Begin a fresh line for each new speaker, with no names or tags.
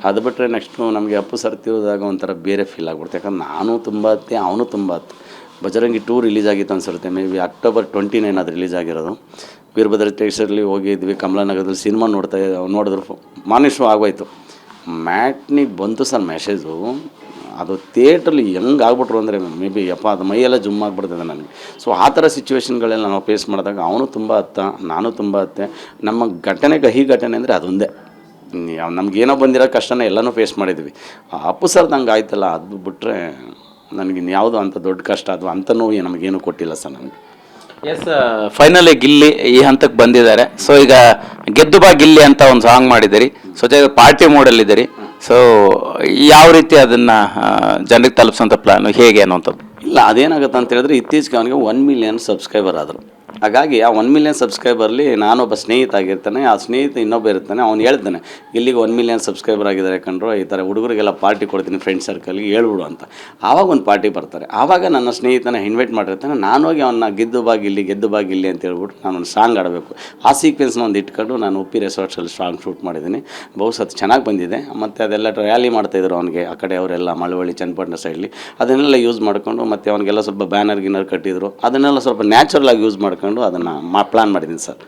ಅದು ಬಿಟ್ಟರೆ ನೆಕ್ಸ್ಟು ನಮಗೆ ಅಪ್ಪು ಸರ್ ತೀರಿದಾಗ ಒಂಥರ ಬೇರೆ ಫೀಲ್ ಆಗ್ಬಿಡುತ್ತೆ. ಯಾಕಂದ್ರೆ ನಾನು ತುಂಬ ಹತ್ತೆ, ಅವನು ತುಂಬ ಹತ್ತು. ಬಜರಂಗಿ 2 ರಿಲೀಸ್ ಆಗಿತ್ತು ಅನ್ಸುತ್ತೆ, ಮೇ ಬಿ October 29 ಅದು ರಿಲೀಸ್ ಆಗಿರೋದು. ವೀರಭದ್ರ ಥಿಯೇಟರ್ಸಲ್ಲಿ ಹೋಗಿದ್ವಿ, ಕಮಲಾನಗರದಲ್ಲಿ ಸಿನಿಮಾ ನೋಡಿದ್ರು, ಮಾರ್ನಿಂಗ್ ಶೋ ಆಗೋಯ್ತು. ಮ್ಯಾಟ್ನಿಗೆ ಬಂತು ಸರ್ ಮೆಸೇಜು, ಅದು ಥಿಯೇಟ್ರಲ್ಲಿ ಹೆಂಗೆ ಆಗ್ಬಿಟ್ರು ಅಂದರೆ ಮೇ ಬಿ ಅದು ಮೈಯೆಲ್ಲ ಜುಮ್ ಆಗಿಬಿಡ್ತದೆ ನನಗೆ. ಸೊ ಆ ಥರ ಸಿಚುವೇಷನ್ಗಳೆಲ್ಲ ನಾವು ಫೇಸ್ ಮಾಡಿದಾಗ ಅವನು ತುಂಬ ಹತ್ತ, ನಾನು ತುಂಬ ಹತ್ತೆ. ನಮ್ಮ ಘಟನೆ ಕಹಿ ಘಟನೆ ಅಂದರೆ ಅದೊಂದೇ. ನಮಗೇನೋ ಬಂದಿರೋ ಕಷ್ಟನ ಎಲ್ಲನೂ ಫೇಸ್ ಮಾಡಿದ್ವಿ. ಅಪ್ಪು ಸರ್ ನಂಗೆ ಆಯ್ತಲ್ಲ, ಅದು ಬಿಟ್ಟರೆ ನನಗಿನ್ಯಾವುದೋ ಅಂಥ ದೊಡ್ಡ ಕಷ್ಟ ಅದು ಅಂಥ ನೋವು ನಮಗೇನು ಕೊಟ್ಟಿಲ್ಲ ಸರ್ ನನಗೆ.
ಎಸ್, ಫೈನಲಿ ಗಿಲ್ಲಿ ಈ ಹಂತಕ್ಕೆ ಬಂದಿದ್ದಾರೆ. ಸೊ ಈಗ ಗೆದ್ದು ಬಾ ಗಿಲ್ಲಿ ಅಂತ ಒಂದು ಸಾಂಗ್ ಮಾಡಿದ್ದೀರಿ. So party ಮೋಡಲ್ಲಿದ್ದೀರಿ. ಸೊ ಯಾವ ರೀತಿ ಅದನ್ನು ಜನರಿಗೆ ತಲುಪಿಸೋಂಥ ಪ್ಲಾನು ಹೇಗೆ ಅನ್ನೋಂಥದ್ದು?
ಇಲ್ಲ, ಅದೇನಾಗುತ್ತೆ ಅಂತ ಹೇಳಿದ್ರೆ ಇತ್ತೀಚೆಗೆ ಅವನಿಗೆ 1 ಮಿಲಿಯನ್ ಸಬ್ಸ್ಕ್ರೈಬರ್ ಆದರು. ಹಾಗಾಗಿ ಆ 1 ಮಿಲಿಯನ್ ಸಬ್ಸ್ಕ್ರೈಬರ್ಲಿ ನಾನೊಬ್ಬ ಸ್ನೇಹಿತ ಆಗಿರ್ತಾನೆ, ಆ ಸ್ನೇಹಿತ ಇನ್ನೊಬ್ಬ ಇರ್ತಾನೆ. ಅವ್ನು ಹೇಳ್ತಾನೆ, ಇಲ್ಲಿಗೆ 1 ಮಿಲಿಯನ್ ಸಬ್ಸ್ಕ್ರೈಬರ್ ಆಗಿದ್ದಾರೆ ಕಂಡ್ರು, ಈ ಥರ ಹುಡುಗರಿಗೆಲ್ಲ ಪಾರ್ಟಿ ಕೊಡ್ತೀನಿ ಫ್ರೆಂಡ್ ಸರ್ಕಲ್ಗೆ ಹೇಳ್ಬಿಡು ಅಂತ. ಆವಾಗ ಒಂದು ಪಾರ್ಟಿ ಬರ್ತಾರೆ. ಆವಾಗ ನನ್ನ ಸ್ನೇಹಿತನ ಇನ್ವೈಟ್ ಮಾಡಿರ್ತಾನೆ. ನಾನು ಹೋಗಿ ಅವನ್ನ ಗೆದ್ದು ಬಾ ಗಿಲ್ಲಿ ಅಂತ ಹೇಳ್ಬಿಟ್ಟು ನಾನು ಒಂದು ಸಾಂಗ್ ಆಡಬೇಕು. ಆ ಸೀಕ್ವೆನ್ಸ್ನ ಒಂದು ಇಟ್ಕೊಂಡು ನಾನು ಉಪ್ಪಿ ರೆಸಾರ್ಟ್ಸಲ್ಲಿ ಸಾಂಗ್ ಶೂಟ್ ಮಾಡಿದ್ದೀನಿ. ಬಹುಶಃ ಚೆನ್ನಾಗಿ ಬಂದಿದೆ. ಮತ್ತು ಅದೆಲ್ಲ ರ್ಯಾಲಿ ಮಾಡ್ತಾಯಿದ್ರು ಅವನಿಗೆ, ಆ ಕಡೆ ಅವರೆಲ್ಲ ಮಳವಳ್ಳಿ ಚನ್ನಪಟ್ಟಣ ಸೈಡ್ಲಿ ಅದನ್ನೆಲ್ಲ ಯೂಸ್ ಮಾಡಿಕೊಂಡು, ಮತ್ತು ಅವನಿಗೆಲ್ಲ ಸ್ವಲ್ಪ ಬ್ಯಾನರ್ ಗಿನ್ನರ್ ಕಟ್ಟಿದ್ರು, ಅದನ್ನೆಲ್ಲ ಸ್ವಲ್ಪ ನ್ಯಾಚುರಲ್ ಆಗಿ ಯೂಸ್ ಮಾಡ್ಕೊಂಡು ಅದನ್ನು ಪ್ಲಾನ್ ಮಾಡಿದ್ದೀನಿ ಸರ್.